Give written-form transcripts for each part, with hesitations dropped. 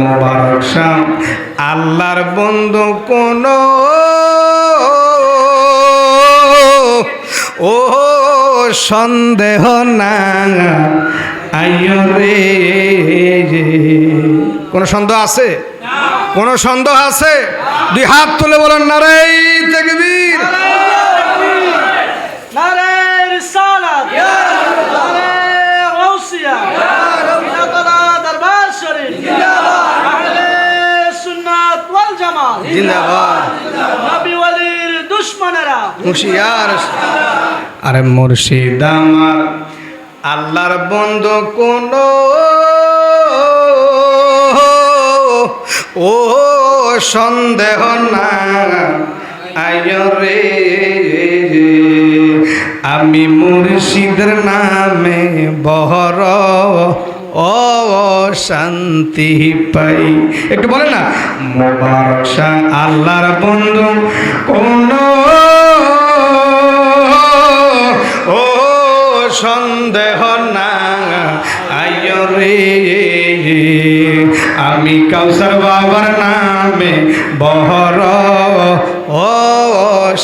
মোবারক শাম আল্লাহর বন্ধু কোন ও সন্দেহ না আইয়ো রে। কোন সন্দেহ আছে? কোন সন্দেহ আছে? দুই হাত তুলে বলেন নারে তাকবীর, নারে রিসালাত, নারে গাউসিয়া, জিন্দাবাদ দরবার শরীফ, জিন্দাবাদ আহলে সুন্নাত ওয়াল জামাত, জিন্দাবাদ নবী ওয়ালির দুশমনেরা হুঁশিয়ার। আরে মুর্শিদ আমার আল্লাহর বন্ধু কোন ও সন্দেহ না আইয়ো রে। আমি মুর্শিদের নামে বহর ও শান্তি পাই। একটু বলেন না, মোবারক শাহ আল্লাহর বন্ধু কোন ও সন্দেহ না আইয়ো রে। আমি কাউসার বাবার নামে বহর ও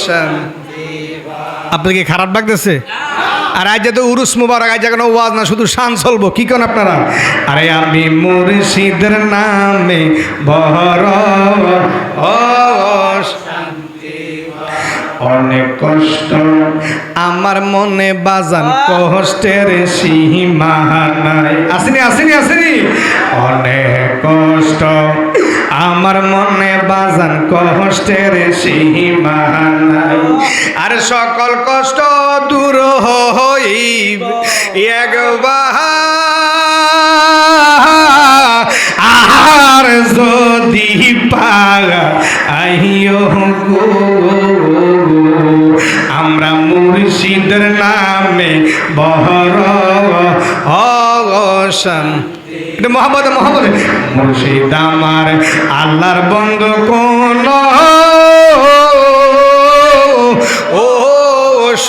শান্তি। আপনাকে খারাপ লাগতেছে? আর আজ তো উরুস মুবারক, আজ কোনো ওয়াজ না, শুধু শান চলবো। কি কোন আপনারা? আরে আমি মুর্শিদের নামে বহর ও অনেক কষ্ট আমার মনে বাজান, কষ্টের সীমা নাই। আসেনি আসেনি আসেনি? অনেক কষ্ট আমার মনে বাজান, কষ্টের সীমা নাই। আর সকল কষ্ট দূর হইবে একবার আর যদি পাগা আইয়ো গো। আমরা মুর্শিদের নামে বহর অগসান। মোহাম্মদ মোহাম্মদ মুর্শিদ আমার আল্লাহর বন্ধু কোন ও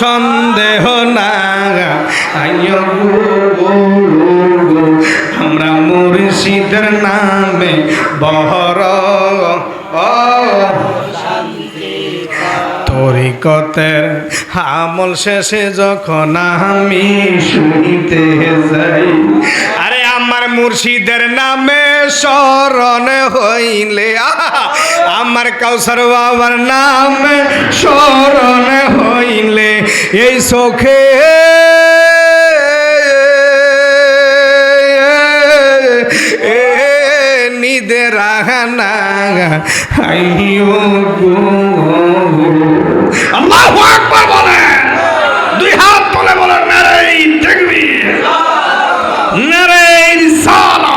সন্দেহ না আইয়ো গো। আমরা মুর্শিদের নামে বহর তরিকতের আমল শেষে যখন আমি শুনতে যাই, আরে আমার মুর্শিদের নামে স্মরণ হইলে, আমার কাউসার বাবার নামে স্মরণ হইলে এই চোখে নিদের রাহানা আইয়ো গো। আল্লাহু আকবার বলেন, দুই হাত তুলে বলেন নারে তাকবীর, নারে রিসালাত,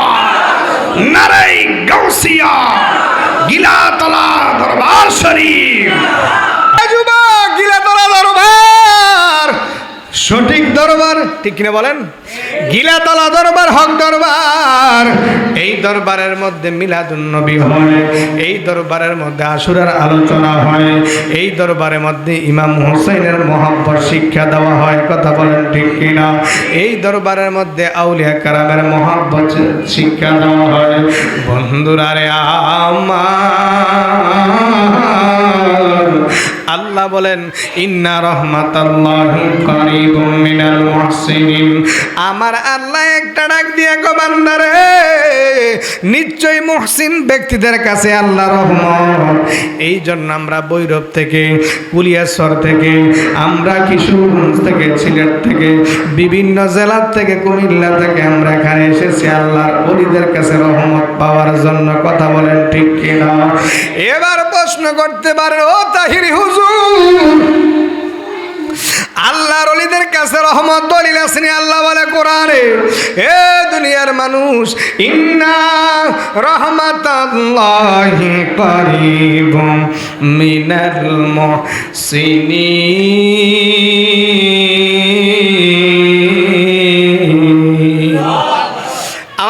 নারে গাউসিয়া, গিলাতলা দরবার শরীফ। যুবক, গিলাতলা দরবার সঠিক দরবার, ঠিক কিনা বলেন? গিলাতলা দরবার হক দরবার। এই দরবারের মধ্যে মিলাদুন নবী হয়, এই দরবারের মধ্যে আশুরার আলোচনা হয়, এই দরবারের মধ্যে ইমাম হুসাইনের মহব্বত শিক্ষা দেওয়া হয়। কথা বলেন ঠিক কিনা? এই দরবারের মধ্যে আউলিয়া কারামের মহব্বত শিক্ষা দেওয়া হয়। বন্ধুরা রে আমার আল্লাহ বলেন, ইন্না রাহমাতাল্লাহি কারীবুম মিনাল মুহসিনিন। আমার আল্লাহ একটা ডাক দিয়ে গো বান্দারে, নিশ্চয়ই মুহসিন ব্যক্তিদের কাছে আল্লাহ রহমত। এই জন্য আমরা বৈরব থেকে, কুলিয়াচর থেকে, আমরা কিশোরগঞ্জ থেকে, সিলেট থেকে, বিভিন্ন জেলা থেকে, কুমিল্লা থেকে আমরা এখানে এসেছি আল্লাহর ওলিদের কাছে রহমত পাওয়ার জন্য। কথা বলেন ঠিক কিনা? এবার প্রশ্ন করতে পারেন, ও তাহিরি হুজুর, আল্লাহর ওলিদের কাছে রহমত দলিল আসেনি? আল্লাহ বলে কোরআনে, হে দুনিয়ার মানুষ, ইন্না রাহমাতাল্লাহি কারীবুম মিনাল মুহসিনিন।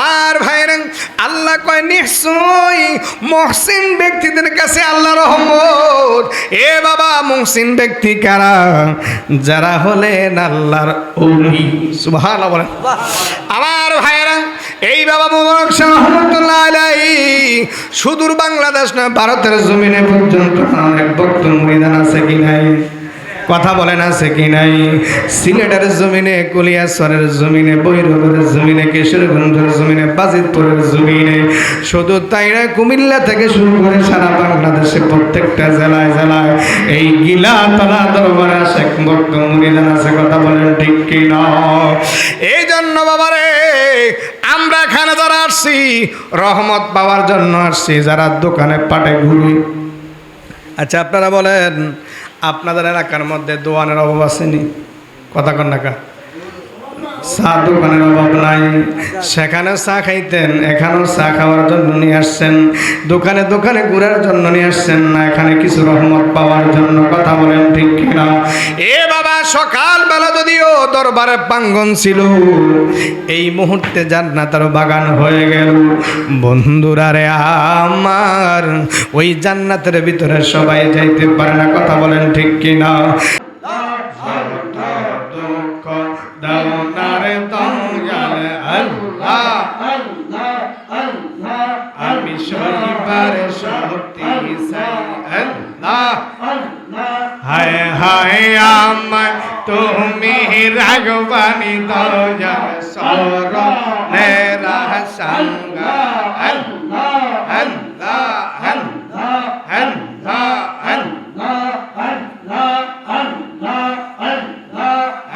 আমার ভাইরা, আল্লাহ কয় নিশ্চয়ই মুহসিন ব্যক্তিদের কাছে আল্লাহ রহমত। এ বাবা, মুহসিন ব্যক্তি কারা? যারা হলেন আল্লাহর ওলি। সুবহানাল্লাহ বলেন। আমার ভাইরা, এই বাবা মুবারক শাহ রহমাতুল্লাহ আলাইহি সুদূর বাংলাদেশ না ভারতের জমিনে পর্যন্ত অনেক ভক্ত মুরিদান আছে কি নাই? কথা বলেন আছে কি নাই? সিলেটের জমিনে, কলিয়াসরের জমিনে, বৈরবের জমিনে, কিশোরগঞ্জের জমিনে, বাজিতপুরের জমিনে, শুধু তাই না, কুমিল্লা থেকে শুরু করে সারা বাংলাদেশে প্রত্যেকটা জেলায় জেলায় এই গিলাতলা দরবারে আশেক ভক্ত মুরিদান আছে। কথা বলেন ঠিক কি না? এই জন্য বাবারে আমরা এখানে যারা আসছি রহমত পাওয়ার জন্য আসছি, যারা দোকানে পাটে ঘুরি। আচ্ছা আপনারা বলেন, আপনাদের এলাকার মধ্যে দোকানের অভাব আসেনি? কথা কন না কা? চা দোকানের অভাব নাই? সেখানে চা খাইতেন, এখানেও চা খাওয়ার জন্য নিয়ে আসছেন। দোকানে দোকানে ঘুরার জন্য নিয়ে আসছেন না, এখানে কিছু রহমত পাওয়ার জন্য। কথা বলেন ঠিক কিনা? এ বাবা সকালবেলা যদিও দরবারে প্রাঙ্গণ ছিল, এই মুহূর্তে জান্নাতের বাগান হয়ে গেল। বন্ধুরা রে আমার, ওই জান্নাতের ভিতরে সবাই যাইতে পারে না। কথা বলেন ঠিক কিনা? আমি শনিবার শক্তি হায় হায় আমায় তুমি রাগবানি দয়া সরণের সঙ্গ আল্লাহ আল্লাহ আল্লাহ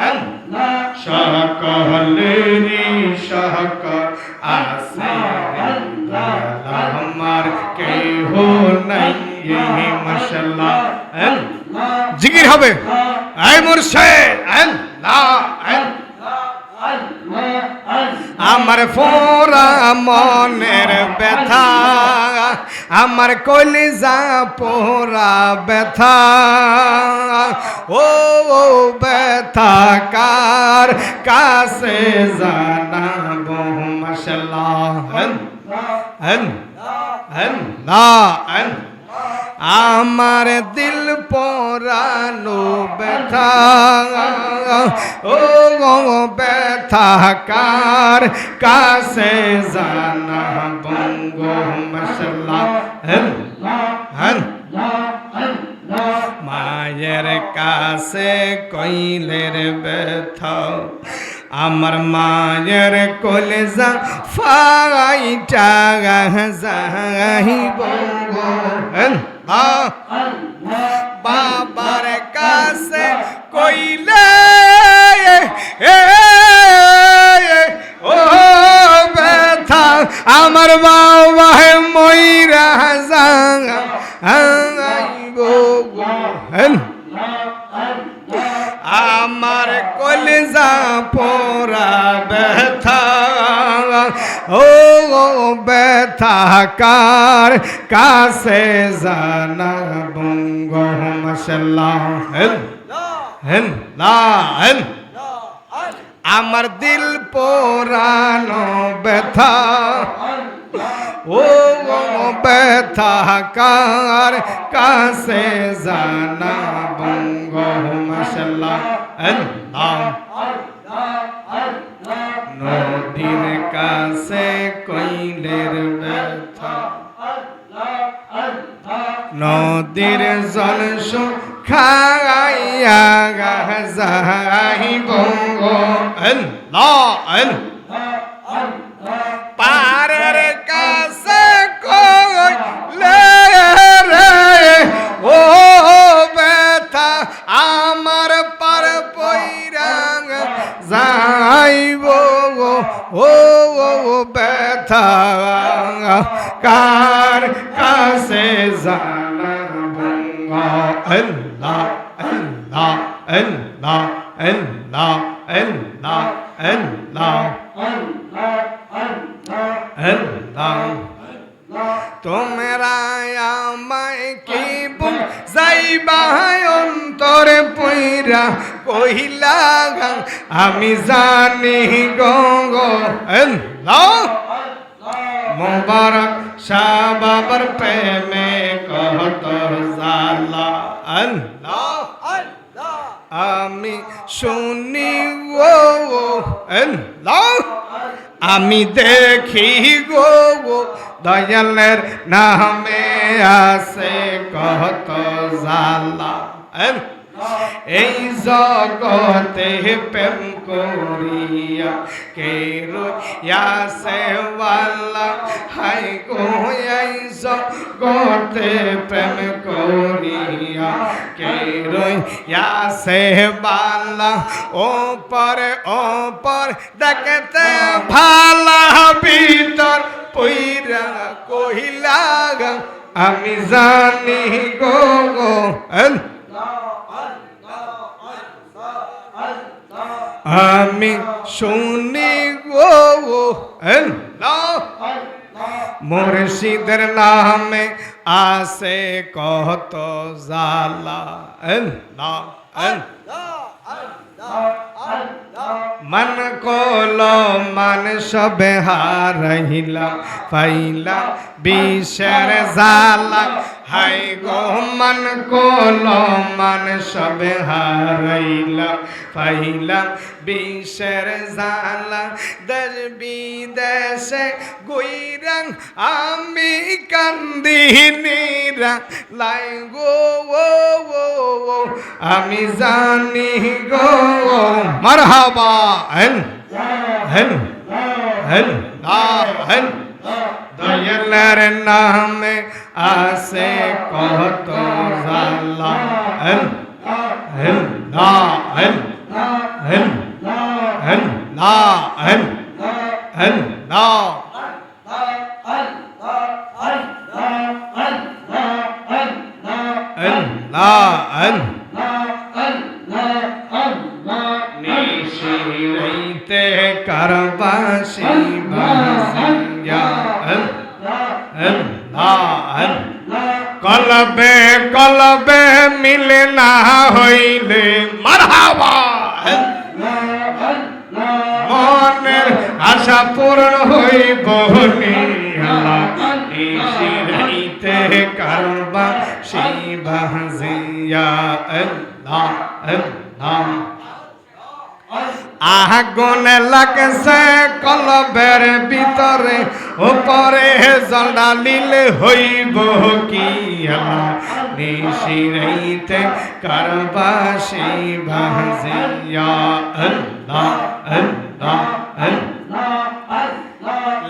আল্লাহ সকলেরই সকল আছে আমার কেহ নাই মাশাআল্লাহ। জিকির হবে আয় মুর্শিদ আল্লাহ আমার পোরা মনের ব্যথা, আমার কলিজা পোরা ব্যথা, ও ব্যথা কার কাছে জানাবো? মাশাআল্লাহ আমার দিল পরানো ব্যথা, ও ব্যথা কার কাছে জানাবো? মাশাআল্লাহ মায়ের কাছে কইলের ব্যথা, আমার মায়ের কলেজা ফাইটা যাইব। বাবার কাছে কইলে ও ব্যথা আমার বাবা মইরা যাইব। আমার কলেজা পোরা ব্যথা, ও ব্যথা কার কাছে জানাবো? মাশাআল্লাহ আমার দিল পোরানো ব্যথা, ও ব্যথা কার কাছে জানাবো? মাশাআল্লাহ নদীর কাছে কইলের ব্যথা, নদীর জল শুকাইয়া যাইব। পারের কাছে কইলে রে ও ব্যথা আমার পার পইরা যাইব। ও ব্যথা কার কাছে জানাবো? আল্লাহ আল্লাহ আল্লাহ আল্লাহ আল্লাহ আল্লাহ আল্লাহ তোমরা আমায় কি যাইবা অন্তরে পইরা কহিলা আমি জানি গো। মোবারক শাহ বাবার প্রেমে কত জালা আমি শুনি ও আমি দেখি গো দয়ালের নামে আছে কত জ্বালা। এই জগতে প্রেম করিয়া কে রইয়াছে ওয়ালা, হাই গো এই জগতে প্রেম করিয়া কে রইয়াছে বালা। ওপর দেখতে ভালা, ভিতর পইরা কহিলা আমি জানি গো আমি শুনি গো মুর্শিদের নামে আসে কত জালা। मन कोलो मन सब हारहिला पाइला बिशर जाला। हाय गो मन कोलो मन सब हारहिला पाइला बिशर जाला। देश विदेशे गुइरंग आमी कांदिनीरा लाई गो आमी जानी गो मरहबा हल हल हल हल दयालर नामे आसे कत ज़ाला। हल हल हल हल हल हल हल निशिरैते करबासी बसिया कलबे मिले ना हইলে মারহাবা। মনের আশা পূরণ হইব নিশিরাইতে করবাসি বসিয়া আল্লাহ আল্লাহ। আগুন লাগছে কলবের ভিতরে, উপরে জল ঢালিলে হইব কি নিশিরাইতে করবাসি বসিয়া আল্লাহ আল্লাহ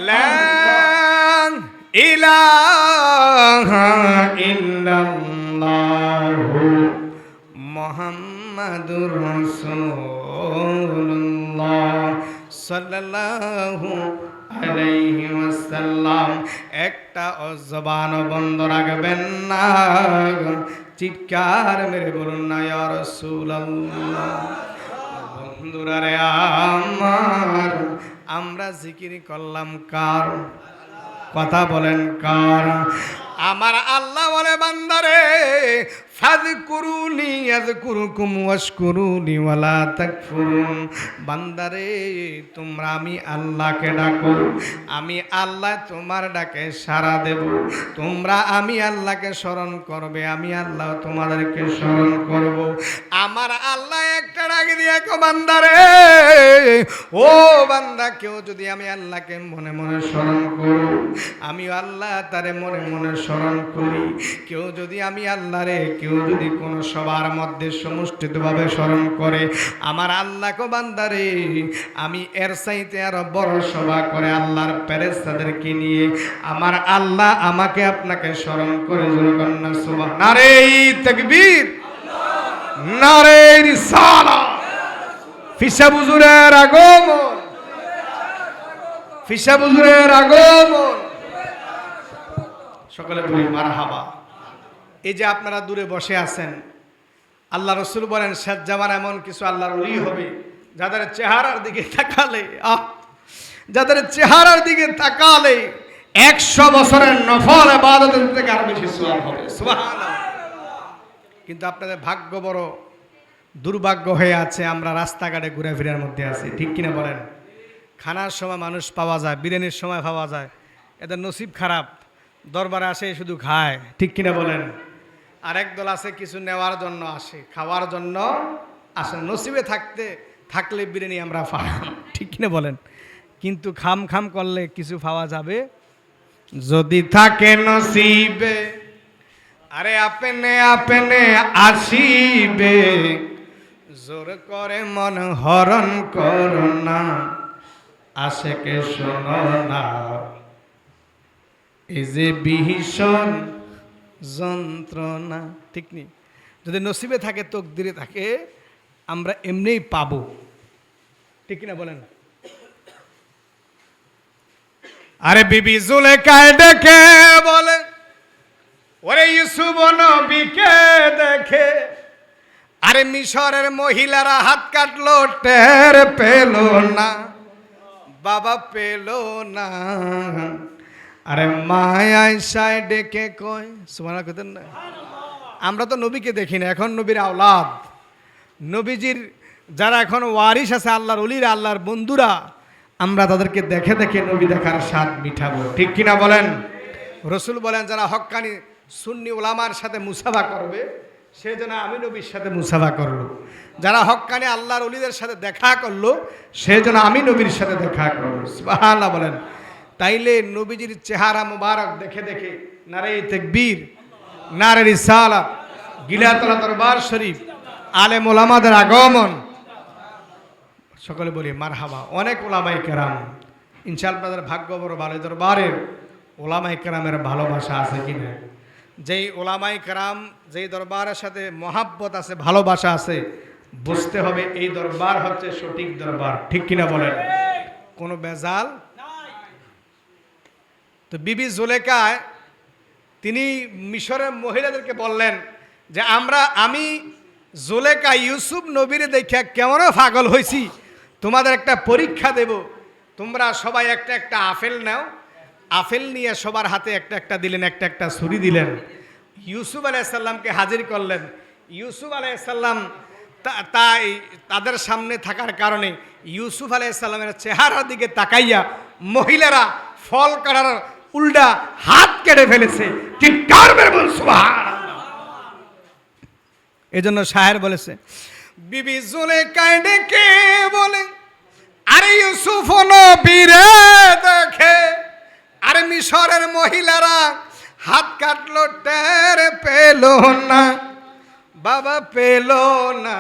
লা ইলাহা ইল্লাল্লাহু মুহাম্মাদুর রাসূলুল্লাহ সাল্লাল্লাহু আলাইহি ওয়াসাল্লাম। একটা জবান বন্ধ রাখবেন না, চিৎকার মেরে বলুন না ইয়া রাসূলুল্লাহ। বন্ধুরা রে আমার, আমরা জিকির করলাম কার? কথা বলেন কার? আমার আল্লাহ বলে বান্দারে ফাযকুরুনি আযকুরুকুম ওয়াশকুরুনি ওয়ালা তাকফুরুন। বান্দারে তোমরা আমি আল্লাহকে ডাকো, আমি আল্লাহ তোমার ডাকে সাড়া দেব। তোমরা আমি আল্লাহকে স্মরণ করবে, আমি আল্লাহ তোমাদেরকে স্মরণ করব। আমার আল্লাহ একটা ডাক দিয়ে কো বান্দারে, ও বান্দা কেউ যদি আমি আল্লাহকে মনে মনে স্মরণ করো, আমি আল্লাহ তারে মনে মনে স্মরণ করি। কেউ যদি আমি আল্লাহরে, কেউ যদি কোনো সবার মধ্যে সমষ্টিতভাবে স্মরণ করে, আমার আল্লাহকে বান্দারে আমি এর চাইতে আরো বড় সভা করে আল্লাহর ফেরেশতাদেরকে নিয়ে আমার আল্লাহ আমাকে আপনাকে স্মরণ করে জনগণনা সুবহান। নারে তাকবীর, নারে রিসালাত। ফিসা হুজুরের আগমন, ফিসা হুজুরের আগমন। সকলে বলি মারহাবা। এই যে আপনারা দূরে বসে আছেন, আল্লাহ রসুল বলেন শেষ জামান এমন কিছু আল্লাহর ওলি হবে যাদের চেহারার দিকে তাকালে, যাদের চেহারার দিকে তাকালে 100 বছরের নফল ইবাদতের থেকে আরো বেশি সওয়াব হবে। সুবহানাল্লাহ। কিন্তু আপনাদের ভাগ্য বড় দুর্ভাগ্য হয়ে আছে, আমরা রাস্তাঘাটে ঘুরে ফিরার মধ্যে আছি, ঠিক কিনা বলেন? খানার সময় মানুষ পাওয়া যায়, বিরিয়ানির সময় পাওয়া যায়, এদের নসিব খারাপ, দরবারে আসে শুধু খায়, ঠিক কিনা বলেন? আর একদল আছে কিছু নেওয়ার জন্য আসে, খাওয়ার জন্য আসে। নসিবে থাকলে বিরিয়ানি আমরা পাই, ঠিক কিনা বলেন? কিন্তু খাম খাম করলে কিছু পাওয়া যাবে যদি থাকে নসিবে। আরে আপনে আপনে আসিবে, জোর করে মন হরণ করো না, আশেকে শোনো না, এই যে ভীষণ যন্ত্রণা। ঠিক নেই? যদি নসিবে থাকে, তকদিরে থাকে, আমরা এমনিই পাবো। ঠিক কিনা বলেন? আরে বিবি জুলেখায় ডেকে বলে, ওরে ইউসুফ নবীকে দেখে, আরে মিশরের মহিলারা হাত কাটলো, টের পেল না, বাবা পেল না। আরে মায়ায় সাই ডেকে কয়, সুবহানাল্লাহ কইতেন না? আমরা তো নবীকে দেখি না, এখন নবীর আওলাদ, নবীজির যারা এখন ওয়ারিস আছে, আল্লাহর ওলিরা, আল্লাহর বন্ধুরা, আমরা তাদেরকে দেখে দেখে নবী দেখার স্বাদ মিঠাবো। ঠিক কিনা বলেন? রসুল বলেন, যারা হক্কানি সুন্নি ওলামার সাথে মুসাফা করবে, সে যেন আমি নবীর সাথে মুসাফা করলো। যারা হক্কানি আল্লাহর ওলিদের সাথে দেখা করলো, সে যেন আমি নবীর সাথে দেখা করলো। সুবহানাল্লাহ বলেন। তাইলে নবীজির চেহারা মুবারক দেখে দেখে নারে তাকবীর, নারে রিসালাত, গিলাতলা দরবার শরীফ, আলেম ওলামাদের আগমন, সকলে বলি মারহাবা। অনেক ওলামায়ে কেরাম, ইনশাআল্লাহ আপনাদের ভাগ্য বড় ভালো, দরবারের ওলামায়ে কেরামের ভালোবাসা আছে কিনা? যেই ওলামায়ে কেরাম, যেই দরবারের সাথে মহাব্বত আছে, ভালোবাসা আছে, বুঝতে হবে এই দরবার হচ্ছে সঠিক দরবার। ঠিক কিনা বলেন? কোনো বেজাল। তো বিবি জুলেখায় তিনি মিশরের মহিলাদেরকে বললেন যে আমি জুলেখা ইউসুফ নবীরে দেখে কেমন পাগল হয়েছি, তোমাদের একটা পরীক্ষা দেব। তোমরা সবাই একটা একটা আপেল নাও। আপেল নিয়ে সবার হাতে একটা একটা দিলেন, একটা একটা ছুরি দিলেন। ইউসুফ আলাইহিস সালামকে হাজির করলেন। ইউসুফ আলাইহিস সালাম তাই তাদের সামনে থাকার কারণে ইউসুফ আলাইহিস সালামের চেহারার দিকে তাকাইয়া মহিলারা ফল কাটার উল্টা হাত কেটে ফেলেছে। ঠিক কারবের বল সুবহানাল্লাহ। এজন্য শায়ের বলেছে, বিবি জুলেখায় ডেকে বলে, আরে ইউসুফ নবীরে দেখে, আরে মিশরের মহিলারা হাত কাটলো, টের পেল না, বাবা পেল না।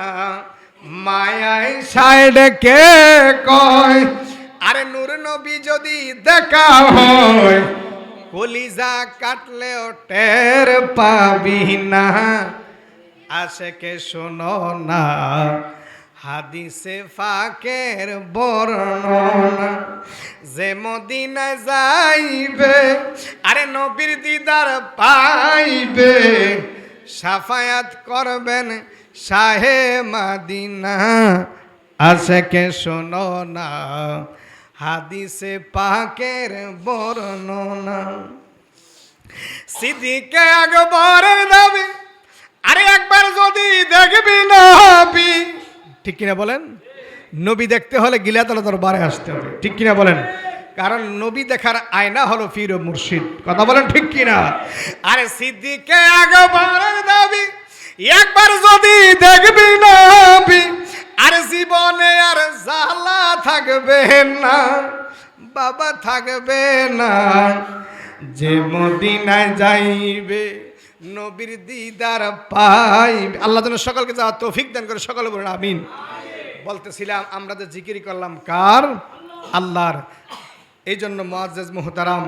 মায়ায় সাইড কে কয়, আরে নূর নবী যদি দেখা হয়, কলিজা কাটলেও টের পাবি না, আশেকে শোনো না, হাদিসে ফাকের বর্ণনা। যে মদিনায় যাইবে, আরে নবীর দিদার পাইবে, সাফায়াত করবেন শাহে মদিনা, আশেকে শোনো না, হাদিসে পাকের বর্ণনা। সিদ্দিকে আকবরের দাবি, আরে একবার যদি দেখবি নবী। ঠিক কিনা বলেন? নবী দেখতে হলে গিলাতলা দরবারে আসতে হবে। ঠিক কিনা বলেন? কারণ নবী দেখার আয়না হলো পীর ও মুর্শিদ। কথা বলেন ঠিক কিনা? আরে সিদ্দিকে আকবরের দাবি, একবার যদি দেখবি নবী, আর জীবনে আর জ্বালা থাকবে না, বাবা থাকবে না। যে মদিনায় যাইবে, নবীর দিদার পাইবে। আল্লাহ যেন সকলকে যাওয়ার তৌফিক দান করে, সকলে বলেন আমিন। বলতেছিলাম আমরা যে জিকির করলাম কার? আল্লাহর। এই জন্য মুআজ্জাজ মুহতারাম,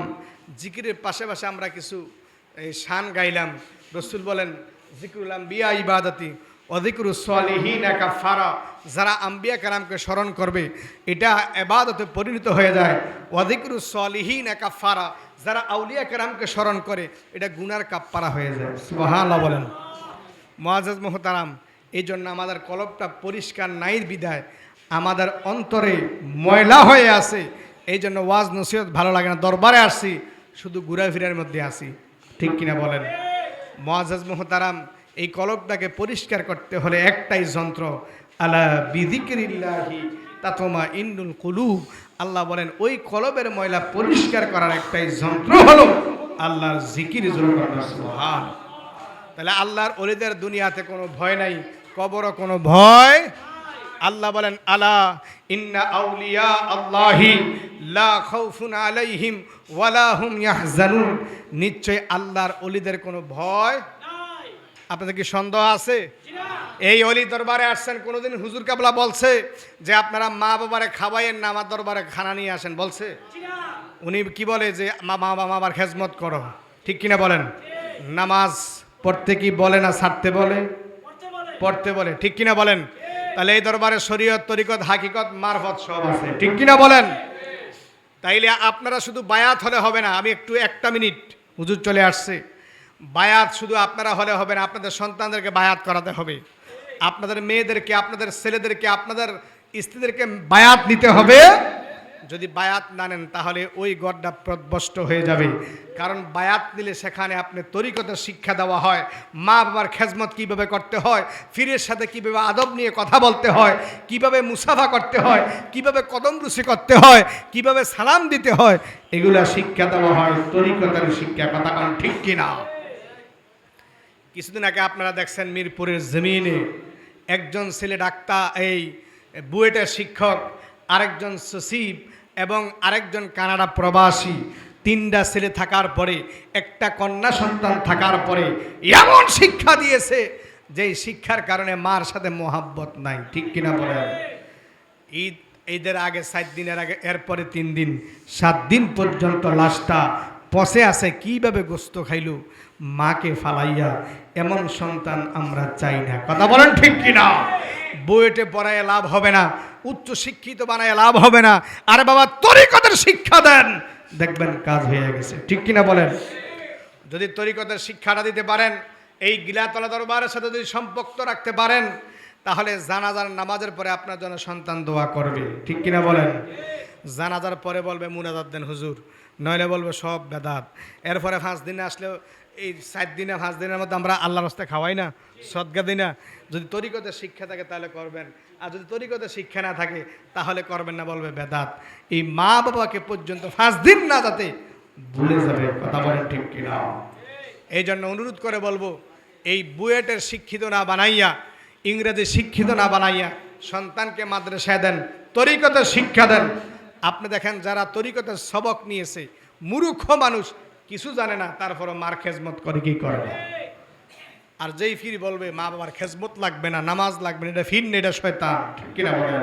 জিকিরের পাশাপাশি আমরা কিছু শান গাইলাম। রসুল বলেন, জিকরুল আম্বিয়া ইবাদতি ওয়া যিকরুস সালিহিনা কাফারা। যারা আম্বিয়া কারামকে স্মরণ করবে, এটা ইবাদতে পরিণত হয়ে যায়। ওয়া যিকরুস সালিহিনা কাফারা, যারা আউলিয়া কারামকে স্মরণ করে, এটা গুনার কাফারা হয়ে যায়। সুবহানাল্লাহ বলেন। মুআজ্জাজ মুহতারাম, এই জন্য আমাদের কলবটা পরিষ্কার নাই বিদায় আমাদের অন্তরে ময়লা হয়ে আছে। এই জন্য ওয়াজ নসিহত ভালো লাগে না, দরবারে আসছি শুধু ঘুরাফিরার মধ্যে আসি। ঠিক কিনা বলেন? মুআজ্জাজ মুহতারাম, এই কলবটাকে পরিষ্কার করতে হলে একটাই যন্ত্র, আলা বিযিকরিল্লাহি তাতমাইন্নুল কুলুব। আল্লাহ বলেন, ওই কলবের ময়লা পরিষ্কার করার একটাই যন্ত্র হলো আল্লাহর জিকির। সুবহান। তাহলে আল্লাহর ওলিদের দুনিয়াতে কোনো ভয় নাই, কবরও কোনো ভয়। আল্লাহ বলেন, আলা ইন্না আউলিয়া আল্লাহি লা খাউফুন আলাইহিম ওয়ালা হুম ইয়াহজানুন, নিশ্চয় আল্লাহর ওলিদের কোনো ভয়। আপনাদের কি সন্দেহ আছে? এই অলি দরবারে আসছেন, কোনোদিন হুজুর কাবলা বলছে যে আপনারা মা বাবারে খাওয়াইয়েন না, আমার দরবারে খানা নিয়ে আসেন? বলছে? উনি কি বলে যে মা বাবার খেজমত করো, ঠিক কিনা বলেন? নামাজ পড়তে কি বলে না ছাড়তে বলে? পড়তে বলে, ঠিক কিনা বলেন? তাহলে এই দরবারে শরীয়ত, তরিকত, হাকিকত, মারফত সব আছে, ঠিক কিনা বলেন? তাইলে আপনারা শুধু বায়াত হলে হবে না। আমি একটু একটা মিনিট, হুজুর চলে আসছে। বায়াত শুধু আপনারা হলে হবে না, আপনাদের সন্তানদেরকে বায়াত করাতে হবে, আপনাদের মেয়েদেরকে, আপনাদের ছেলেদেরকে, আপনাদের স্ত্রীদেরকে বায়াত নিতে হবে। যদি বায়াত না নেন তাহলে ওই গড্ডা প্রদবষ্ট হয়ে যাবে। কারণ বায়াত নিলে সেখানে আপনি তরিকতের শিক্ষা দেওয়া হয়, মা বাবার খেজমত কীভাবে করতে হয়, ফিরের সাথে কীভাবে আদব নিয়ে কথা বলতে হয়, কিভাবে মুসাফা করতে হয়, কিভাবে কদম রুসি করতে হয়, কিভাবে সালাম দিতে হয়, এগুলা শিক্ষা দেওয়া হয়, তরিকতের শিক্ষা। কথা কারণ ঠিক কিনা? কিছুদিন আগে আপনারা দেখছেন মিরপুরের জমিনে একজন ছেলে ডাক্তার, এই বুয়েটের শিক্ষক, আরেকজন সচিব এবং আরেকজন কানাডা প্রবাসী, তিনটা ছেলে থাকার পরে, একটা কন্যা সন্তান থাকার পরে এমন শিক্ষা দিয়েছে যে শিক্ষার কারণে মার সাথে মোহাব্বত নাই, ঠিক কিনা বলেন? ঈদের আগে 7 দিনের আগে, এরপরে 3 দিন, 7 দিন পর্যন্ত লাশটা পচে আছে। কিভাবে গোস্ত খাইল মাকে ফালাইয়া? এমন সন্তান আমরা চাই না। কথা বলেন ঠিক কিনা? বুয়েটে পড়ায় লাভ হবে না, উচ্চ শিক্ষিত বানায় লাভ হবে না। আরে বাবা, তরিকতের শিক্ষা দেন, দেখবেন কাজ হয়ে গেছে, ঠিক কিনা বলেন? যদি তরিকতের শিক্ষাটা দিতে পারেন, এই গিলাতলা দরবারের সাথে যদি সম্পর্ক রাখতে পারেন, তাহলে জানাজার নামাজের পরে আপনার জন্য সন্তান দোয়া করবে, ঠিক কিনা বলেন? জানাজার পরে বলবে মুনাজাত দেন হুজুর, নইলে বলবে সব বেদাত। এরপরে 5 দিনে আসলেও, এই 7 দিনে 5 দিনের মধ্যে আমরা আল্লাহর রাস্তায় খাওয়াই না, সদকা দিই না। যদি তরিকতের শিক্ষা থাকে তাহলে করবেন, আর যদি তরিকতের শিক্ষা না থাকে তাহলে করবেন না, বলবে বেদাত। এই মা বাবাকে পর্যন্ত 5 দিন না যাতে ভুলে যাবে। কথা বলেন ঠিক কিনা? এই জন্য অনুরোধ করে বলবো, এই বুয়েটের শিক্ষিত না বানাইয়া, ইংরেজি শিক্ষিত না বানাইয়া সন্তানকে মাদ্রাসায় দেন, তরিকতের শিক্ষা দেন। আপনি দেখেন যারা তরিকতের সবক নিয়েছে, মূর্খ মানুষ, কিছু জানে না, তারপরও মার খেজমত করে কি করে। আর যেই ফির বলবে মা বাবার খেজমত লাগবে না, নামাজ লাগবে না, এটা ফির নেই, এটা শয়তান, ঠিক কিনা বলেন?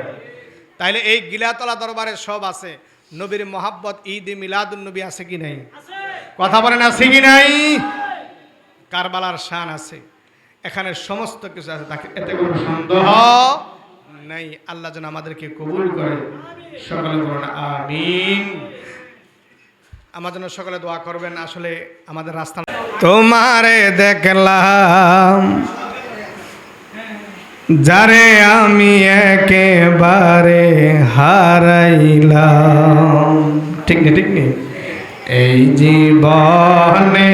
তাইলে এই গিলাতলা দরবারে সব আছে। নবীর মোহাব্বত, ঈদ মিলাদুন নবী আছে কি নাই? কথা বলেন আছে কি নাই? কারবালার শান আছে, এখানে সমস্ত কিছু আছে, তাকে এতে কোনো সন্দেহ নাই। আল্লাহ যেন আমাদেরকে কবুল করে, সকলে বলুন আমিন। আমার জন্য সকলে দোয়া করবেন। আসলে আমাদের রাস্তা, তোমারে দেখলাম যারে আমি একেবারে হারাইলাম, ঠিক নেই, ঠিক নেই? এই জীবনে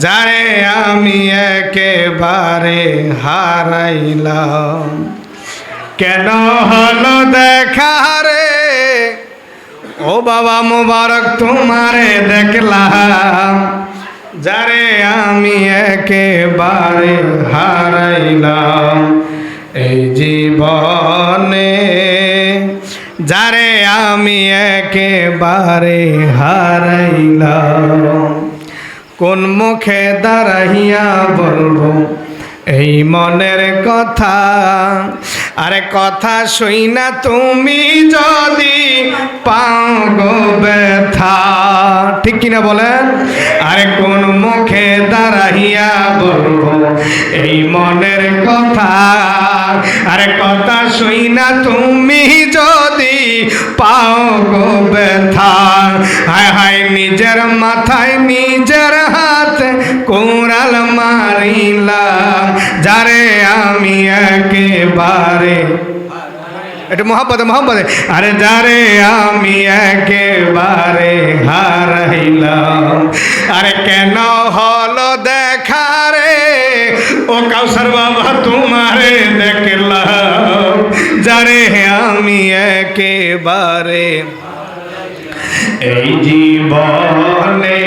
যারে আমি একেবারে হারাইলাম, কেন হলো দেখা রে ও বাবা মুবারক, তোমারে দেখলাম যারে আমি একেবারে হারাইলাম। এই জীবনে যারে আমি একেবারে হারাইলাম, কোন মুখে দাঁড়াইয়া বলবো এই মনের কথা? আরে কথা শুই না তুমি যদি পাও গো ব্যথা, ঠিক কিনা বলেন? আরে কোন মুখে দাঁড়াইয়া বলবো এই মনের কথা? আরে কথা শুই না তুমি যদি পাও গো ব্যথা। হায় হায়, নিজের মাথায় নিজের হাতে কোরাল মারিলাম, যারে আমি একেবারে, এটা মোহাম্মদে মোহাম্মদে, আরে যারে আমি একেবারে হারাইলাম। আরে কেন হলো দেখা রে ও কাউসার বাবা, তোমারে দেখলাম যারে আমি একেবারে, এই জীবনে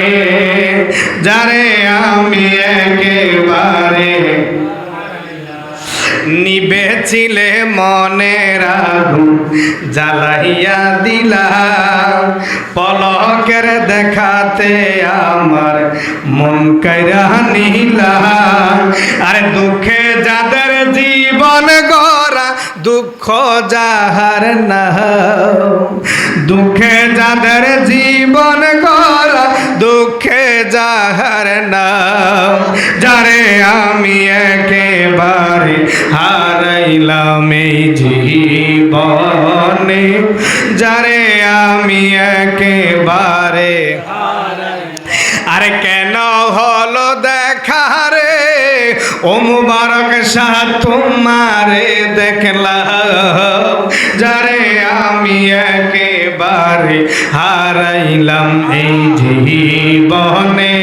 যারে আমি একেবারে নিবে ছিলে মনের আগুন জ্বালাইয়া দিলা, পলকের দেখাতে আমার মন কাইরা নিলা। আরে দুঃখে যাদের জীবন গড়া দুঃখ যাহার না, দুঃখে যাদের জীবন গড়া দুঃখে যাহার না, যারে আমি একেবারে হারাইলাম এই জীবনে, যারে আমি একেবারে। আরে কেন হলো দেখা রে ও মুবারক শাহ তোমারে দেখলাম, যারে আমি একেবারে হারাইলাম এই জীবনে,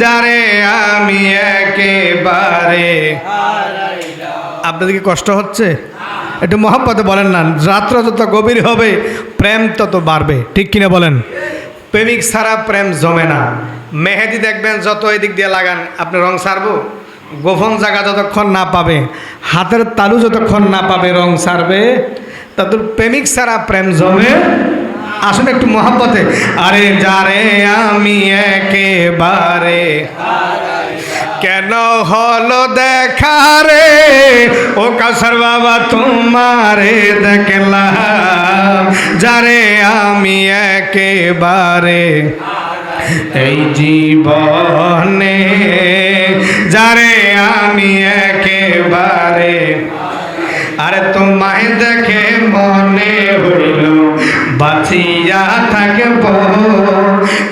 যারে আমি একেবারে। আপনাদের কি কষ্ট হচ্ছে? একটু মহব্বতে বলেন না। রাত্র যত গভীর হবে প্রেম তত বাড়বে, ঠিক কিনা বলেন? প্রেমিক ছাড়া প্রেম জমে না। মেহেদি দেখবেন যত এদিক দিয়ে লাগান আপনি রং ছাড়বো, গোপন জায়গা যতক্ষণ না পাবে, হাতের তালু যতক্ষণ না পাবে রং ছাড়বে, তত প্রেমিক ছাড়া প্রেম জমে। আসুন একটু মহব্বতে। আরে যারে আমি একেবারে, কেন হলো দেখা রে ও কাসার বাবা তোমারে দেখলাম, যারে আমি একেবারে এই জীবনে, যারে আমি একেবারে। আরে তোমায় দেখে মনে হইল বাঁচিয়া থাকব,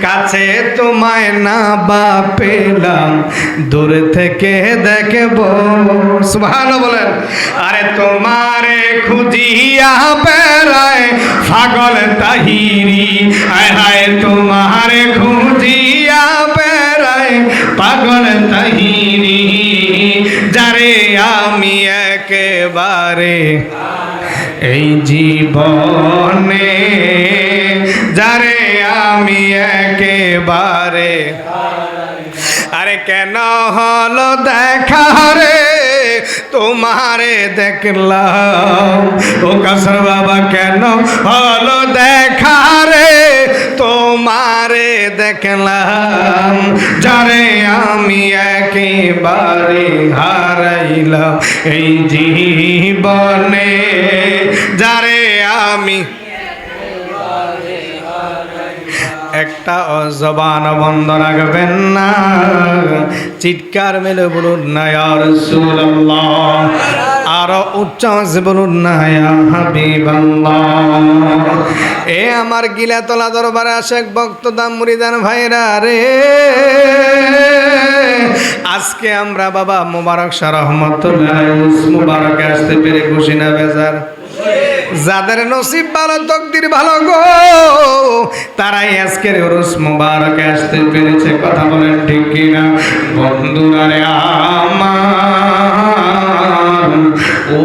কাছে তোমায় না বা পেলাম দূর থেকে দেখব। সুবহানাল্লাহ বলেন। আরে তোমারে খুঁজিয়া বেড়ায় পাগল তাহিরি, আয় হায় তোমারে খুঁজিয়া বেড়ায় পাগল তাহিরি, যারে আমি একেবারে এই জীবনে, যারে আমি একেবারে। আরে কেন হলো দেখা রে তোমারে দেখলাম ও কাসর বাবা, কেন হলো দেখা রে তোমারে দেখলাম, যারে আমি একেবারে হারাইলাম এই জীবনে, যারে আমি। একটা জবান বন্ধ রাখবেন না, চিৎকার মেলে বলুন না ইয়া রাসূলুল্লাহ, আরো উচ্চ আওয়াজে বলুন না ইয়া হাবিবাল্লাহ। এ আমার গিলাতলা দরবারে আশেক ভক্ত দাম মুরিদান ভাইরা রে, আজকে আমরা বাবা মুবারক শাহ রহমাতুল্লাহ মুবারকে আসতে পেরে খুশি না বেজার? যাদের নসিব ভালো তকদির ভালো গো, তারাই আজকের উরুস মুবারকে আসতে পেরেছে। কথা বলেন ঠিক কিনা বন্ধুরা রে আমার? ও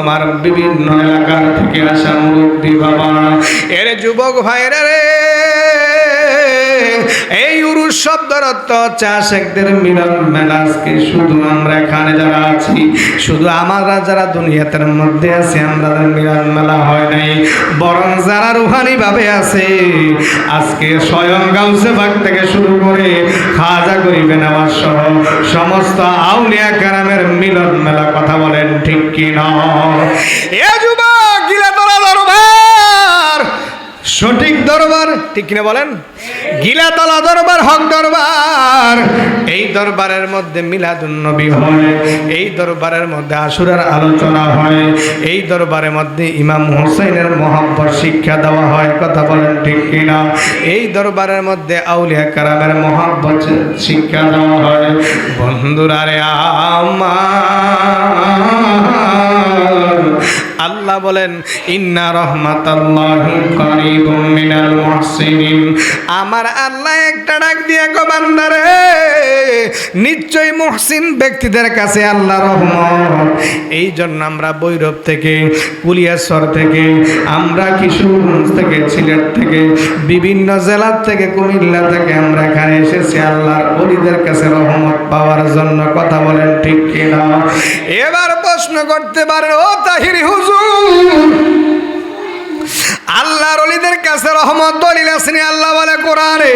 আমার বিভিন্ন এলাকার থেকে আসা মুরব্বী বাবা, এর যুবক ভাইরা রে, এই উরুস শব্দের অর্থ হচ্ছে আশিকদের মিলন মেলা। আজকে শুধু আমরা এখানে যারা আছি, শুধু আমরা যারা দুনিয়াতের মধ্যে আছি, আমাদের মিলন মেলা হয় নাই, বরং যারা রুহানি ভাবে আছে, আজকে স্বয়ং গাউসে বাগ থেকে শুরু করে খাজা গরিবে নওয়াজ সহ সমস্ত আউলিয়া কেরামের মিলন মেলা। কথা বলেন ঠিক কি না? এ যুবক গিলাতলা দরবার সঠিক দরবার, ঠিক কিনা বলেন? গিলাতলা দরবার হক দরবার। এই দরবারের মধ্যে মিলাদুন নবী হয়, এই দরবারের মধ্যে আশুরার আলোচনা হয়, এই দরবারের মধ্যে ইমাম হুসাইনের মহব্বত শিক্ষা দেওয়া হয়। কথা বলেন ঠিক কিনা? এই দরবারের মধ্যে আউলিয়া কারামের মহব্বত শিক্ষা দেওয়া হয়। বন্ধুরা রে আমার, আল্লাহ বলেন ইন্না রাহমাতাল্লাহি কারীবুম মিনাল মুহসিনিন। আমার আল্লাহ একটা ডাক দিয়ে গো বান্দারে, নিশ্চয়ই মুহসিন ব্যক্তিদের কাছে আল্লাহ রহমত। এই জন্য আমরা বৈরব থেকে, কুলিয়াচর থেকে, আমরা কিশোরগঞ্জ থেকে, সিলেট থেকে, বিভিন্ন জেলা থেকে, কুমিল্লা থেকে আমরা এখানে এসেছি আল্লাহর ওলিদের কাছে রহমত পাওয়ার জন্য। কথা বলেন ঠিক কিনা? এবার প্রশ্ন করতে পারেন, ও তাহিরি হুজুর, আল্লাহর ওলিদের কাছে রহমত দলিল আসেনি? আল্লাহ বলে কোরআনে,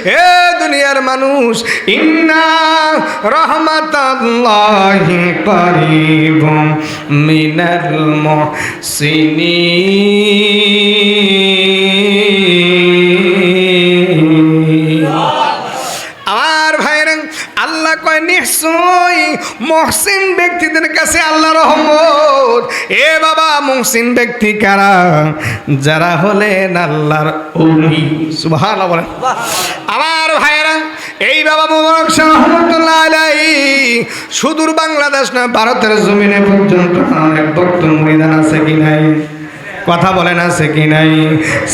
হে দুনিয়ার মানুষ, ইন্না রাহমাতাল্লাহি কারীবুম মিনাল মুহসিনিন। আমার ভাইরা, আল্লাহ কয় নিশ্চয়ই মুহসিন ব্যক্তিদের কাছে আল্লাহ রহমত। এ বাবা, মুহসিন ব্যক্তি কারা? যারা হলেন আল্লাহর ওলি। সুবহানাল্লাহ বলেন। আমার ভাইরা, এই বাবা মুবারক শাহ রহমাতুল্লাহ আলাইহি সুদূর বাংলাদেশ না ভারতের জমিনে পর্যন্ত অনেক ভক্ত মুরিদান আছে কি নাই? কথা বলেন আছে কি নাই?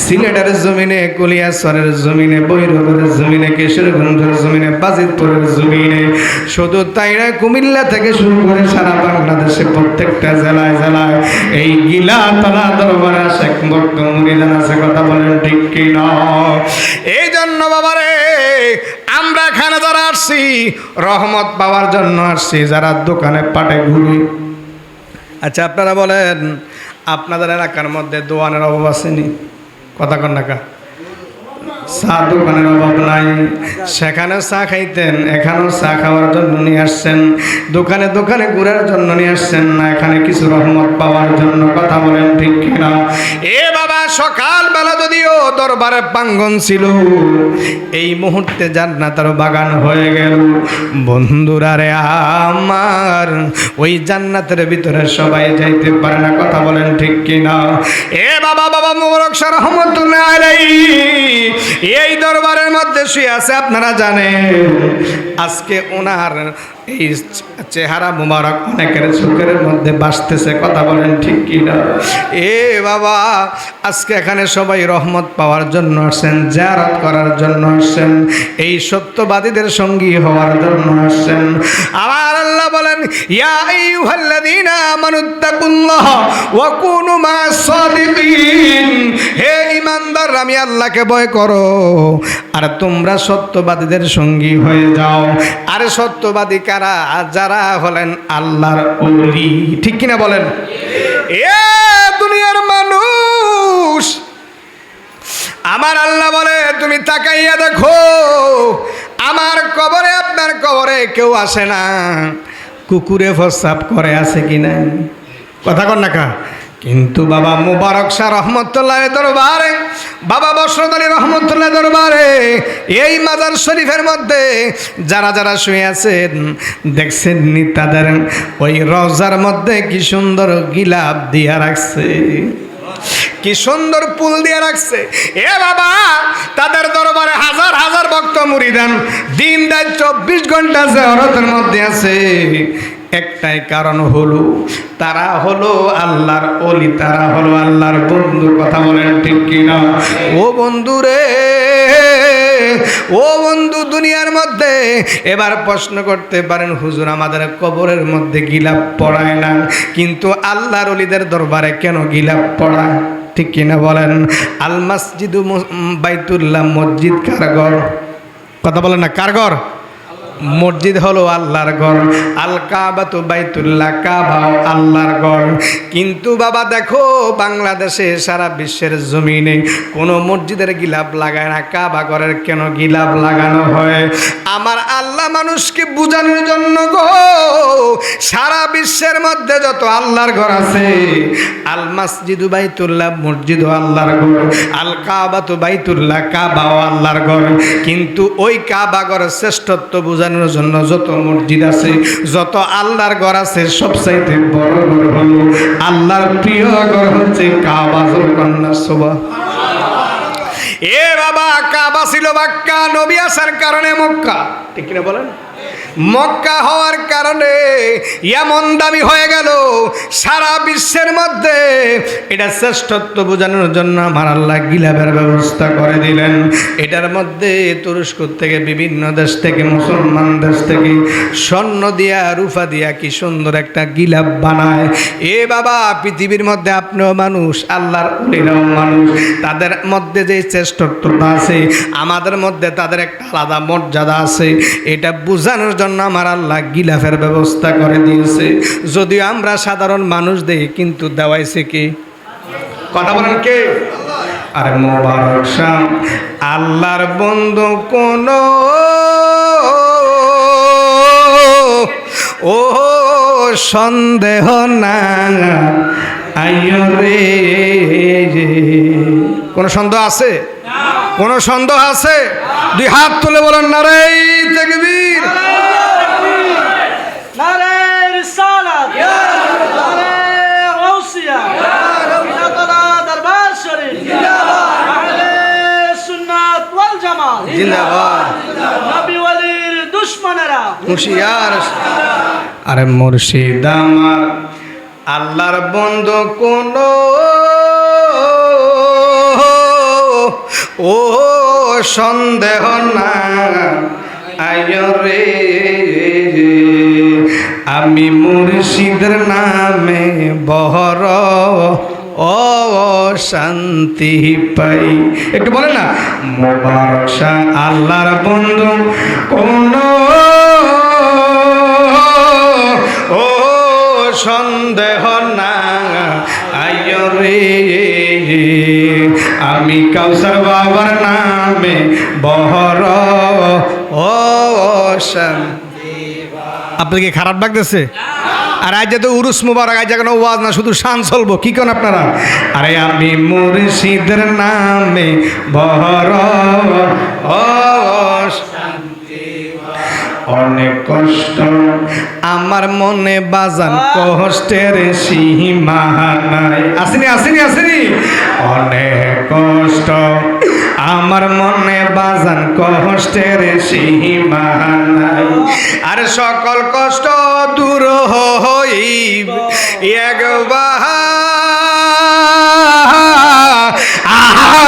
সিলেটের জমিনে, কলিয়াসরের জমিনে, বৈরবের জমিনে, কিশোরগঞ্জের জমিনে, বাজিতপুরের জমিনে, শুধু তাই না, কুমিল্লা থেকে শুরু করে সারা বাংলাদেশে প্রত্যেকটা জেলায় জেলায় এই গিলাতলা দরবারে শেখ ভক্ত মুরিদান আছে। কথা বলেন ঠিক কি না? এই জন্য বাবারে, আমরা এখানে যারা আসছি রহমত পাওয়ার জন্য আসছি, যারা দোকানে পাটে ঘুরি। আচ্ছা, আপনারা বলেন, আপনাদের এলাকার মধ্যে দোকানের অভাব আসেনি? কথা কন না কা? চা দোকানের অভাব নাই? সেখানে চা খাইতেন, এখানেও চা খাওয়ার জন্য নিয়ে আসছেন। দোকানে দোকানে ঘুরার জন্য নিয়ে আসছেন না, এখানে কিছু রহমত পাওয়ার জন্য। কথা বলেন ঠিক কিনা? এ বাবা, সকালবেলা যদিও দরবারে প্রাঙ্গণ ছিল, এই মুহূর্তে জান্নাতের বাগান হয়ে গেল। বন্ধুরা রে আমার, ওই জান্নাতের ভিতরে সবাই যাইতে পারে না। কথা বলেন ঠিক কিনা? এ বাবা, বাবা মুবারক শাহ রহমাতুল্লাহ আলাইহি এই দরবারের মধ্যে শুয়ে আছে। আপনারা জানেন, আজকে ওনার এই চেহারা মুবারক অনেকের চোখের মধ্যে বাসতেছে। কথা বলেন ঠিক কিনা? এ বাবা, আজকে এখানে সবাই রহমত পাওয়ার জন্য আসছেন, জিয়ারত করার জন্য আসছেন, এই সত্যবাদীদের সঙ্গী হওয়ার জন্য আসছেন। আমার আল্লাহ বলেন, ইয়া আইয়ুহাল্লাযীনা আমানুত্তাকুল্লাহ ওয়া কুনু মা'আস সাদিকিন। হে ঈমানদার, আমি আল্লাহকে ভয় করো আর তোমরা সত্যবাদীদের সঙ্গী হয়ে যাও। আর সত্যবাদী কারা? যারা হলেন আল্লাহর ওলি। ঠিক কিনা বলেন? এ দুনিয়ার মানুষ, আমার আল্লাহ বলে, তুমি তাকাইয়া দেখো, আমার কবরে, আপনার কবরে কেউ আসে না, কুকুরে প্রস্রাব করে আছে কি না? কথা কন না কা? কিন্তু বাবা মুবারক শাহ রহমতুল্লাহ দরবারে, বাবা বশরত আলী রহমতুল্লাহ দরবারে, এই মাজার শরীফের মধ্যে যারা যারা শুয়ে আছেন, দেখছেন নি তাদের ওই রওজার মধ্যে কি সুন্দর গিলাপ দিয়া রাখছে, কি সুন্দর ফুল দিয়ে রাখছে। এ বাবা, তাদের দরবারে হাজার হাজার ভক্ত মুরিদান দিন রাত 24 ঘন্টা জিয়ারতের মধ্যে আছে। একটাই কারণ হলো, তারা হলো আল্লাহর ওলি, তারা হলো আল্লাহর বন্ধু। কথা বলেন ঠিক কিনা? ও বন্ধু রে, ও বন্ধু, দুনিয়ার মধ্যে এবার প্রশ্ন করতে পারেন, হুজুর আমাদের কবরের মধ্যে গিলাপ পড়ায় না, কিন্তু আল্লাহর ওলিদের দরবারে কেন গিলাপ পড়ায়? ঠিক কিনা বলেন? আল মসজিদু বাইতুল্লাহ, মসজিদ কার ঘর? কথা বলেন না, কার ঘর? মসজিদ হলো আল্লাহর ঘর। আল কাবাতু বাইতুল্লাহ, কাবাও আল্লাহর ঘর। কিন্তু বাবা দেখো, বাংলাদেশে সারা বিশ্বের জমিনে কোনো মসজিদের গিলাপ লাগায় না, কাবা ঘরের কেন গিলাপ লাগানো হয়? আমার আল্লাহ মানুষকে বোঝানোর জন্য গো, সারা বিশ্বের মধ্যে যত আল্লাহর ঘর আছে, আল মসজিদু বাইতুল্লাহ, মসজিদও আল্লাহর ঘর। আল কাবাতু বাইতুল্লাহ, কাবাও আল্লাহর ঘর। কিন্তু ওই কাবা ঘরের শ্রেষ্ঠত্ব বোঝানোর জন্য যত মসজিদ আছে, যত আল্লাহর ঘর আছে, সবচাইতে বড় ঘর হলো আল্লাহর প্রিয় ঘর হচ্ছে কাবা। কন্যা সুবহানাল্লাহ। এ বাবা, কাবা ছিল মক্কা, নবী আসার কারণে মক্কা। ঠিক কিনা বলেন? মক্কা হওয়ার কারণে এমন দামি হয়ে গেল সারা বিশ্বের মধ্যে। এটা শ্রেষ্ঠত্ব বোঝানোর জন্য আমার আল্লাহ গিলাপের ব্যবস্থা করে দিলেন। এটার মধ্যে তুরস্ক থেকে, বিভিন্ন দেশ থেকে, মুসলমান দেশ থেকে স্বর্ণ দিয়া, রূপা দিয়া কি সুন্দর একটা গিলাপ বানায়। এ বাবা, পৃথিবীর মধ্যে আপনিও মানুষ, আল্লাহর ওলিরাও মানুষ, তাদের মধ্যে যে শ্রেষ্ঠত্বটা আছে, আমাদের মধ্যে তাদের একটা আলাদা মর্যাদা আছে। এটা বোঝানোর জন্য জন্য আমার আল্লাহ গিলাফের ব্যবস্থা করে দিয়েছে। যদিও আমরা সাধারণ মানুষ দেই, কিন্তু দেওয়াইছে কে? কথা বলেন কে? আরে মোবারক শাহ আল্লাহর বন্ধু কোন ও সন্দেহ না আইয়ো রে। কোন সন্দেহ আছে? কোন সন্দেহ আছে? দুই হাত তুলে বলেন নারে তাকবীর। নারে রিসালাত, নারে গাউসিয়া, জিন্দাবাদ দরবার শরীফ, আহলে সুন্নাত ওয়াল জামাত জিন্দাবাদ। নবী ওয়ালির দুশমনেরা হুঁশিয়ার। আরে মুর্শিদ আমার আল্লাহর বন্ধু কোন ও সন্দেহ না আইয়ো রে। আমি মুর্শিদের নামে বহর ও শান্তি পাই। একটু বলেন না, মোবারক শাহ আল্লাহর বন্ধু কোন ও সন্দেহ না আইয়ো রে। আমি কাউসার বাবার নামে বহর ও শান্তি। আপনার কি খারাপ লাগতেছে? আর আজ তো উরুস মুবারক, আজ কোনো ওয়াজ না, শুধু শান চলবো। কি কোন আপনারা? আরে আমি মুর্শিদের নামে বহর ও অনেক কষ্ট আমার মনে বাজান, কষ্টের সীমা নাই। আসেনি আসেনি আসেনি? অনেক কষ্ট আমার মনে বাজান, কষ্টের সীমা নাই। আর সকল কষ্ট দূর হইব একবার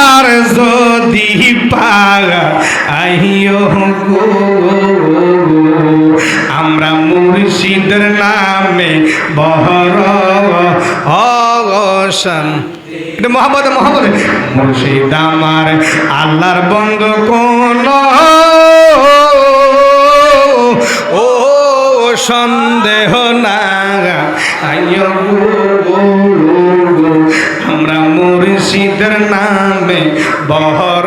আর যদি পাগা আইয়ো গো। আমরা মুর্শিদের নামে বহর অগসন। এটা মোহাম্মদ মোহাম্মদ মুর্শিদ আমার আল্লাহর বন্ধু কোন ও সন্দেহ না আইয়ো গো। আমরা মুর্শিদের নামে বহর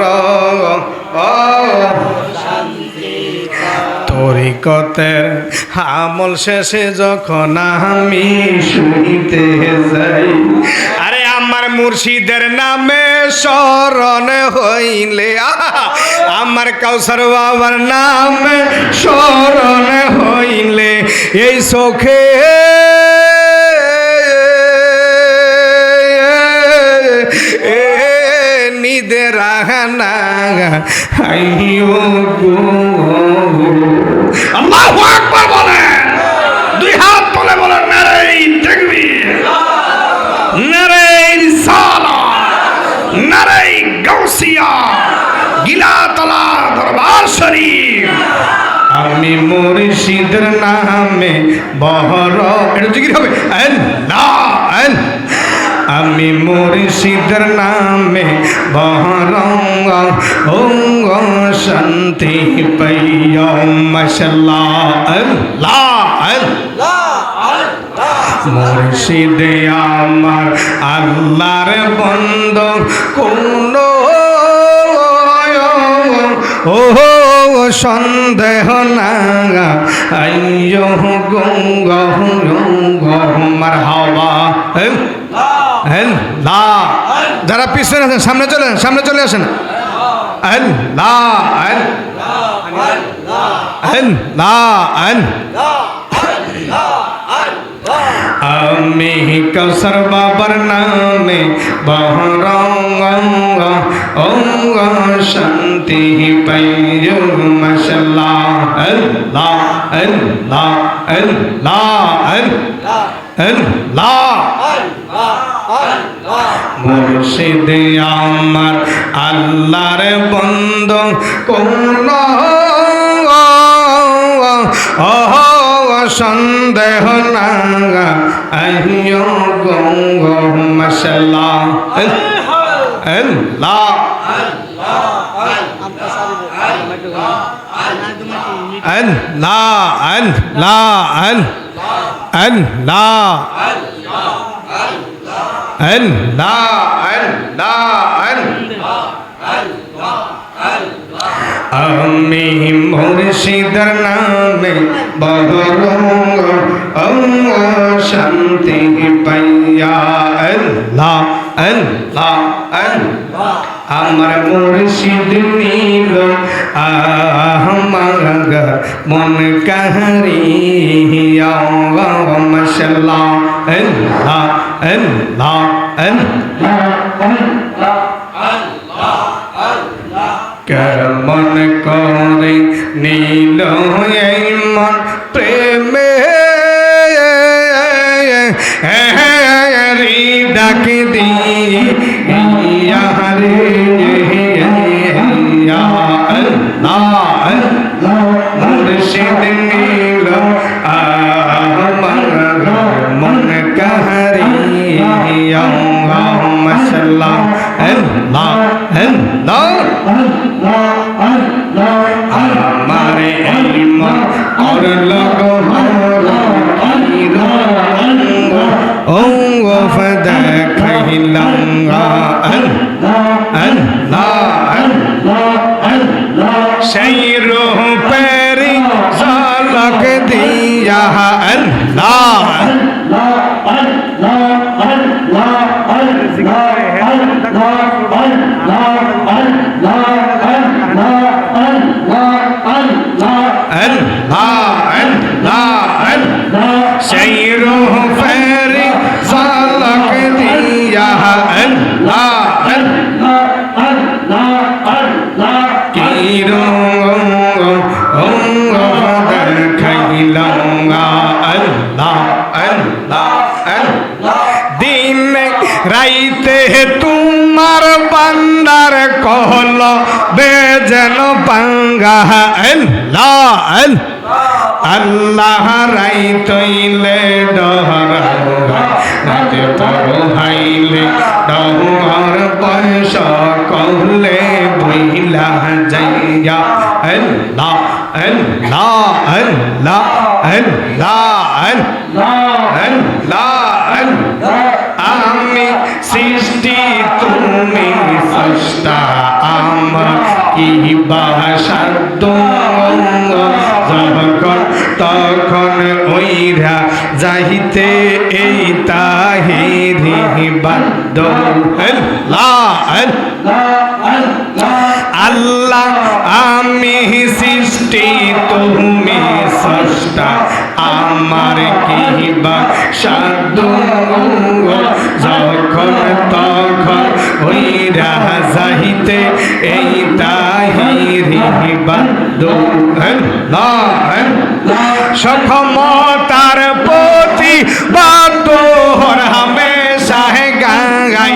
তরিকতের আমল শেষে যখন আমি শুইতে যাই, আরে আমার মুর্শিদের নামে স্মরণ হইলে, আমার কাউসার বাবার নামে স্মরণ হইলে এই চোখে নিদের রাহানা আইয়ো গো। আল্লাহু আকবার বলেন, দুই হাত তুলে বলেন নারে তাকবীর, নারে রিসালাত, নারে গাউসিয়া, গিলাতলা দরবার শরীফ। আমি মুর্শিদের নামে বহর, এটা জিকির হবে আল্লাহ আল্লাহ। আমি মুর্শিদের নামে বহর ও শান্তি পাইয়া মাশাআল্লাহ আল্লাহ আল্লাহ। মুর্শিদে আমার আল্লাহর বন্ধু কোন ও সন্দেহ না আইয়ো গঙ্গ মারহাবা। যারা পিছনে আছেন সামনে চলে আসেন, সামনে চলে আসেন। আমি কৌসর বাবার নামে বহর শান্তি পাইয়ো মাশাআল্লাহ আল্লাহ আল্লাহ আল্লাহ আল্লাহ। মুর্শিদ আমার আল্লাহর বন্ধু কোন সন্দেহ না আইয়ো গঙ্গ মাশাআল্লাহ আল্লাহ। আমি মুর্শিদের নামে বহরঙ্গ শান্তি পাইয়া আল্লাহ আল্লাহ আল্লাহ আমার মুর্শিদ নীল আমার মন কাহারিয়া মাশাআল্লাহ আল্লাহ আল্লাহ কেমন করে নীল এই মন প্রেমে ডাক দিয়া রে মুর্শিদ নীল আমার মন কাহারিয়া মাশাআল্লাহ আল্লাহ আল্লাহ আমারে এই মন আর ও ফদা খাইলাম সেই রূপের ঝলক দিয়া আল্লাহ সেই রূপের ঝলক দিয়া আল্লাহ কি রঙ দেখাইলাম আল্লাহ আল্লাহ দিন রাইতে তোমার বান্দার কহল বেজেন পাঙ্গা আল্লাহ আল্লাহ রাইতইলে ডহরাঙ্গা রাতে পড়াইলে ডহর বয়স কহলে বইলা যাইয়া আল্লাহ আল্লাহ আল্লাহ আল্লাহ আল্লাহ আল্লাহ আমি সৃষ্টি তুমি স্রষ্টা আমার কি বাসাদ্দ তখন ওইরা যাইতে এই তাহিরি বাদ্য আল্লাহ আমি সৃষ্টি তুমি স্রষ্টা আমার কি বাসাদ্দ যখন তখন ওইরা যাইতে এই তাহিরি বাদ্য সক্ষমতার প্রতি বাদ্য হামেশাহ গাই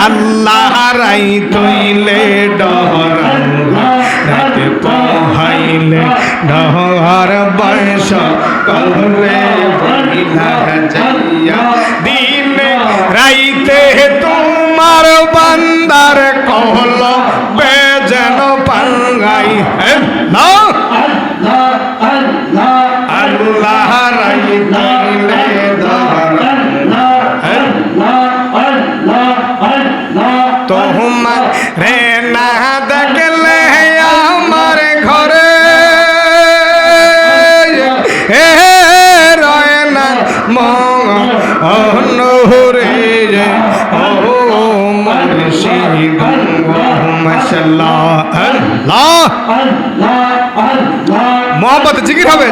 আল্লাহ রাই তৈলে ডহরাঙ্গা রাতে পহাইলে ডহর বয়স কহলে বইলা যাইয়া দিন রাইতে তোমার বান্দার কহল বেজেন পাঙ্গাই আল্লাহ রাইতে তোমার রে না দেখলে আমার ঘরে রয় না মনোরে ও মুর্শিদ মাশাআল্লাহ আল্লাহ মোহাম্মদ জিকির হবে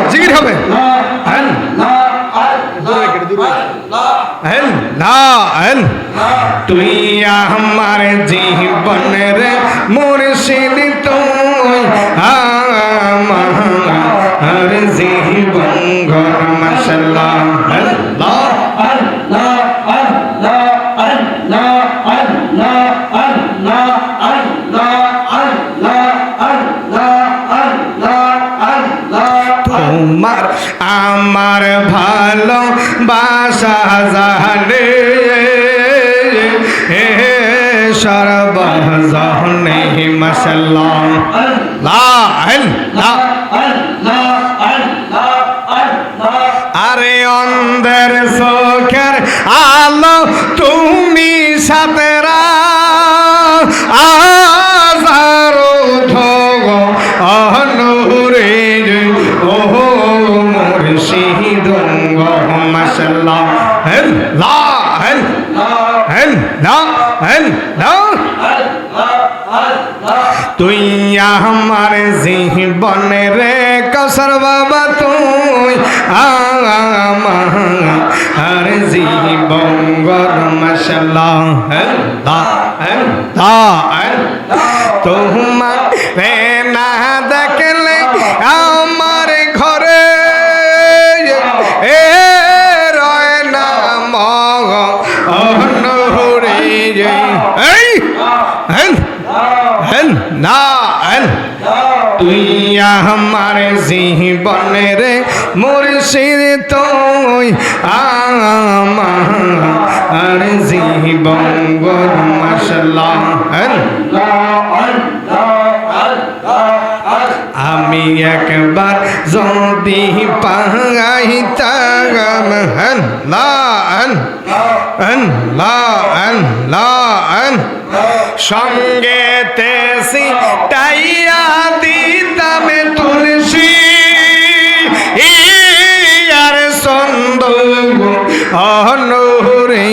তুই আমার জীবনের মুর্শিদ তুই আমার জীবন ঘর মাশাআল্লাহ আল্লাহ তোমার আমার ভালো বাসা জানে সর্বজনে মাশাআল্লাহ লা ইলাহা অন্ধের চোখের আলো তুমি সাতেরা আজারো ধগ অনুরে ও মুর্শিদ মাশাআল্লাহ লা লা তুই আমার জীবনে রে কসর বাবা তুই আমার জীবন গর মাশাআল্লাহ তোমার রে না দেখলে আমার ঘরে এ রয় না মহরে এই না তুই আমার জীবনের মুর্শিদ তুই আমার জীবন গর মাশাআল্লাহ আমি একবার যদি পাইতাম সঙ্গে তেসি টাইয়া দিতাম তুলসী ইয়ার সন্দ অনুরে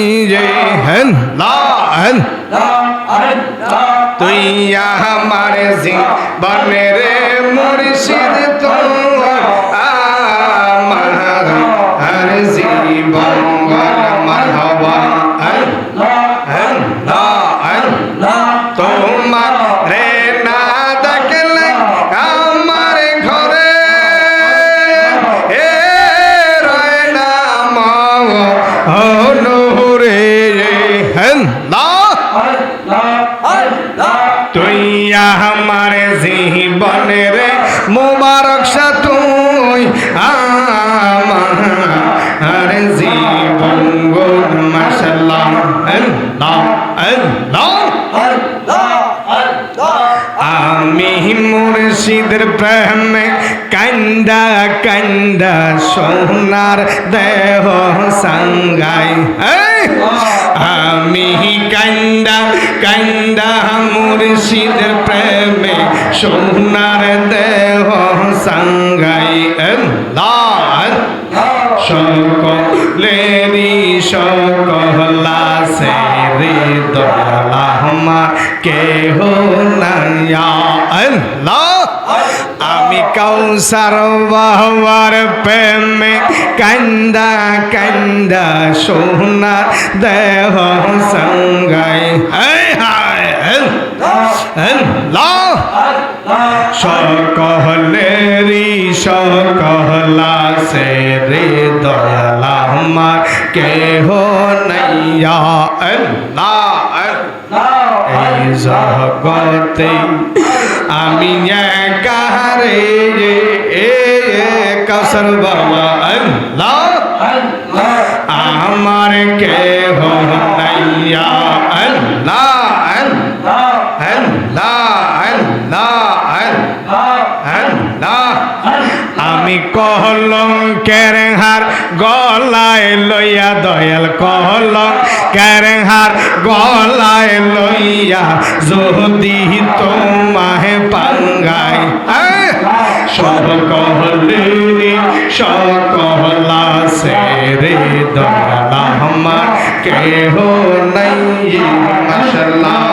তুই আমার জীবনের মুর্শিদ তো আমার জীবন মারহাবা তোমার রে না দেখলে আমার ঘরে এ রয় না মহরে তুই আমার জীবনের মুবারক সা তুই আমার জীবন গোর মাশাআল্লাহ আমি মুর্শিদের প্রেমে কান্দা কান্দা সোনার দেহ সাঙ্গাই আমি কান্দা কান্দা মুর্শিদের প্রেমে সোনার দেহ সাঙ্গাই সকলেরি সকলা সে রে দয়ালা আমার কেহ না আল্লাহ আমি কাউসার বাবার প্রেমে কান্দা কান্দা সোনার দেহ সঙ্গাই সকলেরি সকলা সে রে দয়ালা আমার কেহ নাইয়া এই জগতে আমি একারে কসর বাবা আল্লাহ আমার কেহ নাইয়া আল্লাহ আমি কলঙ্কের হার গলায় লইয়া দয়াল কলঙ্কের হার গলায় লইয়া যদি তোমাহে পাঙ্গাই সকলেরি সকলা সে রে দয়ালা আমার কেহ নাই মাশাআল্লাহ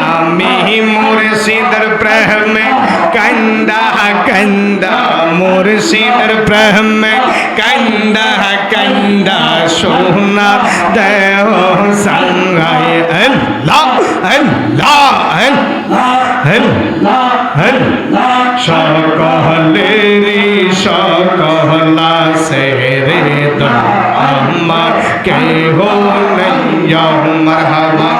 আমি মুর্শিদের প্রেমে কান্দা কান্দা মুর্শিদের প্রেমে কান্দা কান্দা সোনা দেহ সাঙ্গাই আল্লাহ আল্লাহ সকলেরি সকলা সে রে আমার কেহ নাই মারহাবা